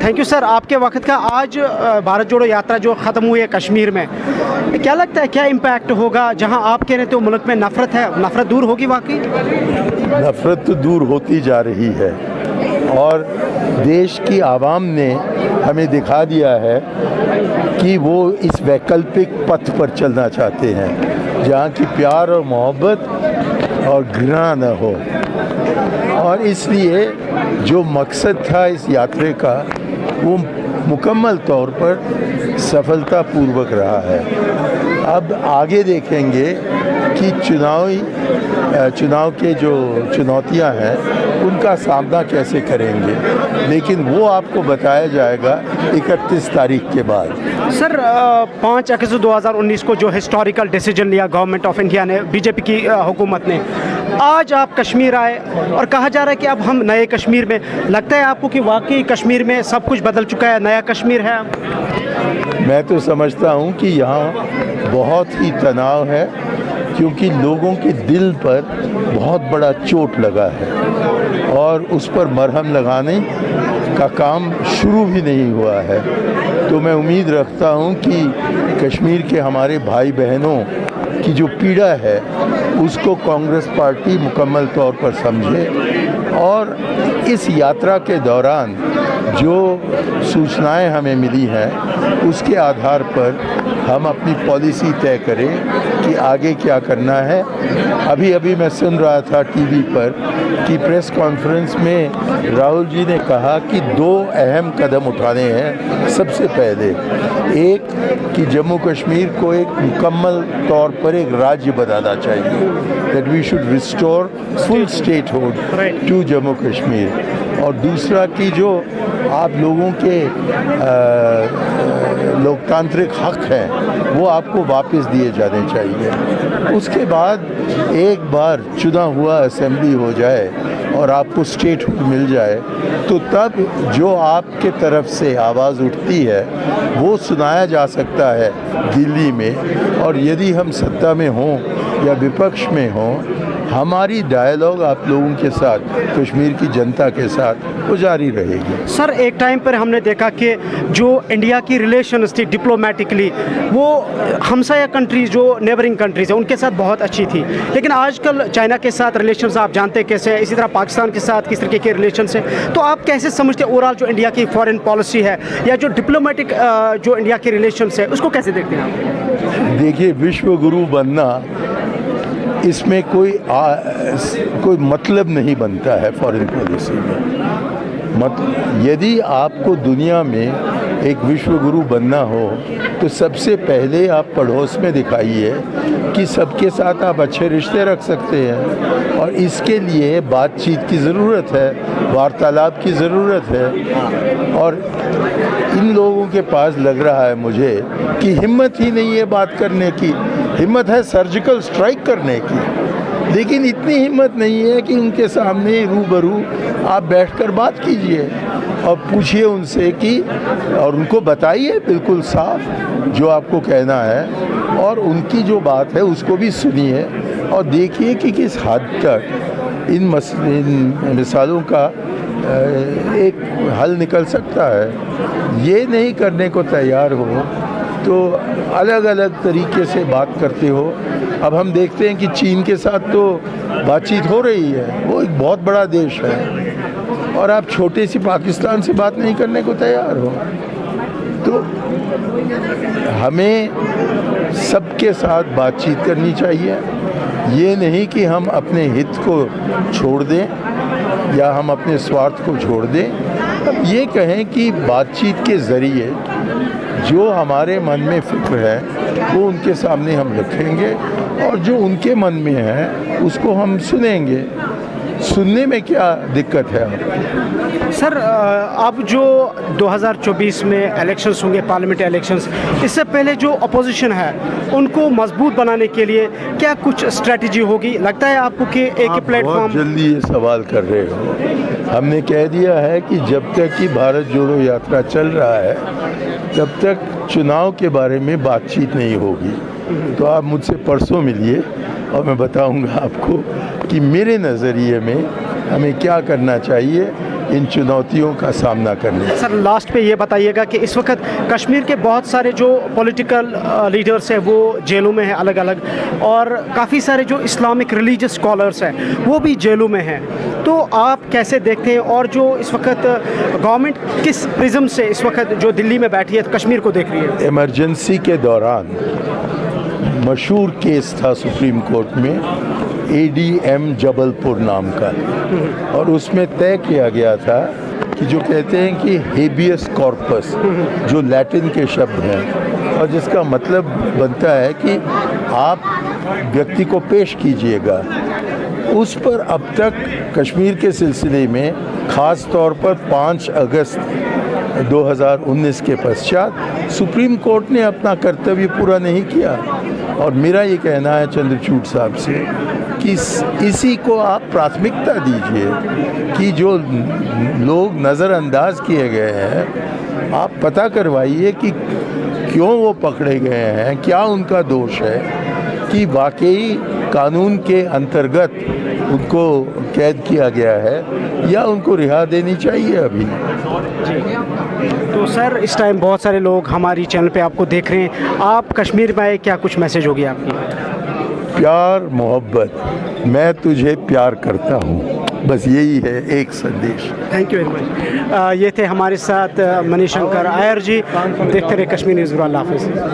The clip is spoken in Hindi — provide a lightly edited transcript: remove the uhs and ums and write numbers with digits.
थैंक यू सर आपके वक्त का। आज भारत जोड़ो यात्रा जो ख़त्म हुई है कश्मीर में, क्या लगता है क्या इम्पैक्ट होगा? जहां आप कह रहे थे मुल्क में नफ़रत है, नफ़रत दूर होगी वाकई? नफ़रत तो दूर होती जा रही है और देश की आवाम ने हमें दिखा दिया है कि वो इस वैकल्पिक पथ पर चलना चाहते हैं जहाँ की प्यार और मोहब्बत और घृणा न हो। और इसलिए जो मकसद था इस यात्रा का वो मुकम्मल तौर पर सफलतापूर्वक रहा है। अब आगे देखेंगे कि चुनाव के जो चुनौतियां हैं उनका सामना कैसे करेंगे, लेकिन वो आपको बताया जाएगा 31 तारीख के बाद। सर 5 अगस्त 2019 को जो हिस्टोरिकल डिसीजन लिया गवर्नमेंट ऑफ इंडिया ने, बीजेपी की हुकूमत ने, आज आप कश्मीर आए और कहा जा रहा है कि अब हम नए कश्मीर में, लगता है आपको कि वाकई कश्मीर में सब कुछ बदल चुका है, नया कश्मीर है? मैं तो समझता हूँ कि यहाँ बहुत ही तनाव है क्योंकि लोगों के दिल पर बहुत बड़ा चोट लगा है और उस पर मरहम लगाने का काम शुरू भी नहीं हुआ है। तो मैं उम्मीद रखता हूँ कि कश्मीर के हमारे भाई बहनों की जो पीड़ा है उसको कांग्रेस पार्टी मुकम्मल तौर पर समझे और इस यात्रा के दौरान जो सूचनाएं हमें मिली हैं उसके आधार पर हम अपनी पॉलिसी तय करें कि आगे क्या करना है। अभी मैं सुन रहा था टीवी पर कि प्रेस कॉन्फ्रेंस में राहुल जी ने कहा कि 2 अहम कदम उठाने हैं। सबसे पहले एक कि जम्मू कश्मीर को एक मुकम्मल तौर पर एक राज्य बनाना चाहिए, that we should restore full statehood to Jammu Kashmir. और दूसरा कि जो आप लोगों के लोकतांत्रिक हक हैं वो आपको वापस दिए जाने चाहिए। उसके बाद एक बार चुना हुआ असेंबली हो जाए और आपको स्टेटहुड मिल जाए तो तब जो आपके तरफ से आवाज़ उठती है वो सुनाया जा सकता है दिल्ली में। और यदि हम सत्ता में हों या विपक्ष में हों, हमारी डायलॉग आप लोगों के साथ, कश्मीर की जनता के साथ, वो जारी रहेगी। सर एक टाइम पर हमने देखा कि जो इंडिया की रिलेशंस थी डिप्लोमेटिकली, वो हमसाया कंट्रीज़ जो नेबरिंग कंट्रीज़ हैं उनके साथ बहुत अच्छी थी, लेकिन आजकल चाइना के साथ रिलेशंस आप जानते हैं कैसे है, इसी तरह पाकिस्तान के साथ किस तरीके के रिलेशंस हैं। तो आप कैसे समझते हैं ओवरऑल जो इंडिया की फॉरेन पॉलिसी है या जो डिप्लोमेटिक जो इंडिया की रिलेशंस है उसको कैसे देखते हैं आप? देखिए, विश्व गुरु बनना इसमें कोई मतलब नहीं बनता है फॉरेन पॉलिसी में। यदि आपको दुनिया में एक विश्व गुरु बनना हो तो सबसे पहले आप पड़ोस में दिखाइए कि सबके साथ आप अच्छे रिश्ते रख सकते हैं और इसके लिए बातचीत की ज़रूरत है, वार्तालाप की ज़रूरत है। और इन लोगों के पास लग रहा है मुझे कि हिम्मत ही नहीं है बात करने की। हिम्मत है सर्जिकल स्ट्राइक करने की, लेकिन इतनी हिम्मत नहीं है कि उनके सामने रूबरू आप बैठकर बात कीजिए और पूछिए उनसे कि, और उनको बताइए बिल्कुल साफ जो आपको कहना है और उनकी जो बात है उसको भी सुनिए और देखिए कि किस हद तक इन मिसालों का एक हल निकल सकता है। ये नहीं करने को तैयार हो तो अलग अलग तरीके से बात करते हो। अब हम देखते हैं कि चीन के साथ तो बातचीत हो रही है, वो एक बहुत बड़ा देश है, और आप छोटे सी पाकिस्तान से बात नहीं करने को तैयार हो। तो हमें सबके साथ बातचीत करनी चाहिए। ये नहीं कि हम अपने हित को छोड़ दें या हम अपने स्वार्थ को छोड़ दें। अब ये कहें कि बातचीत के ज़रिए जो हमारे मन में फ़िक्र है वो उनके सामने हम रखेंगे और जो उनके मन में है उसको हम सुनेंगे। सुनने में क्या दिक्कत है आपको? सर अब जो 2024 में इलेक्शंस होंगे, पार्लियामेंट इलेक्शंस, इससे पहले जो अपोजिशन है उनको मजबूत बनाने के लिए क्या कुछ स्ट्रेटजी होगी? लगता है आपको कि एक ही प्लेटफॉर्म? बहुत जल्दी ये सवाल कर रहे हो। हमने कह दिया है कि जब तक कि भारत जोड़ो यात्रा चल रहा है तब तक चुनाव के बारे में बातचीत नहीं होगी। तो आप मुझसे परसों मिलिए और मैं बताऊंगा आपको कि मेरे नज़रिए में हमें क्या करना चाहिए इन चुनौतियों का सामना करने। सर लास्ट पे ये बताइएगा कि इस वक्त कश्मीर के बहुत सारे जो पॉलिटिकल लीडर्स हैं वो जेलों में हैं अलग अलग, और काफ़ी सारे जो इस्लामिक रिलीजियस स्कॉलर्स हैं वो भी जेलों में हैं। तो आप कैसे देखते हैं, और जो इस वक्त गवर्नमेंट किस प्रिज्म से इस वक्त जो दिल्ली में बैठी है तो कश्मीर को देख रही है? इमरजेंसी के दौरान मशहूर केस था सुप्रीम कोर्ट में ADM जबलपुर नाम का, और उसमें तय किया गया था कि जो कहते हैं कि हेबियस कॉर्पस, जो लैटिन के शब्द हैं और जिसका मतलब बनता है कि आप व्यक्ति को पेश कीजिएगा, उस पर अब तक कश्मीर के सिलसिले में ख़ास तौर पर 5 अगस्त 2019 के पश्चात सुप्रीम कोर्ट ने अपना कर्तव्य पूरा नहीं किया। और मेरा ये कहना है चंद्रचूड़ साहब से कि इसी को आप प्राथमिकता दीजिए कि जो लोग नज़रअंदाज किए गए हैं आप पता करवाइए कि क्यों वो पकड़े गए हैं, क्या उनका दोष है, कि वाकई कानून के अंतर्गत उनको कैद किया गया है या उनको रिहा देनी चाहिए अभी। तो सर इस टाइम बहुत सारे लोग हमारी चैनल पे आपको देख रहे हैं, आप कश्मीर में आए, क्या कुछ मैसेज होगी आपकी? प्यार मोहब्बत, मैं तुझे प्यार करता हूँ, बस यही है एक संदेश। Thank you very much. ये थे हमारे साथ मनीशंकर आयर जी। देखते रहे कश्मीर न्यूज़। अल्लाह हाफिज़।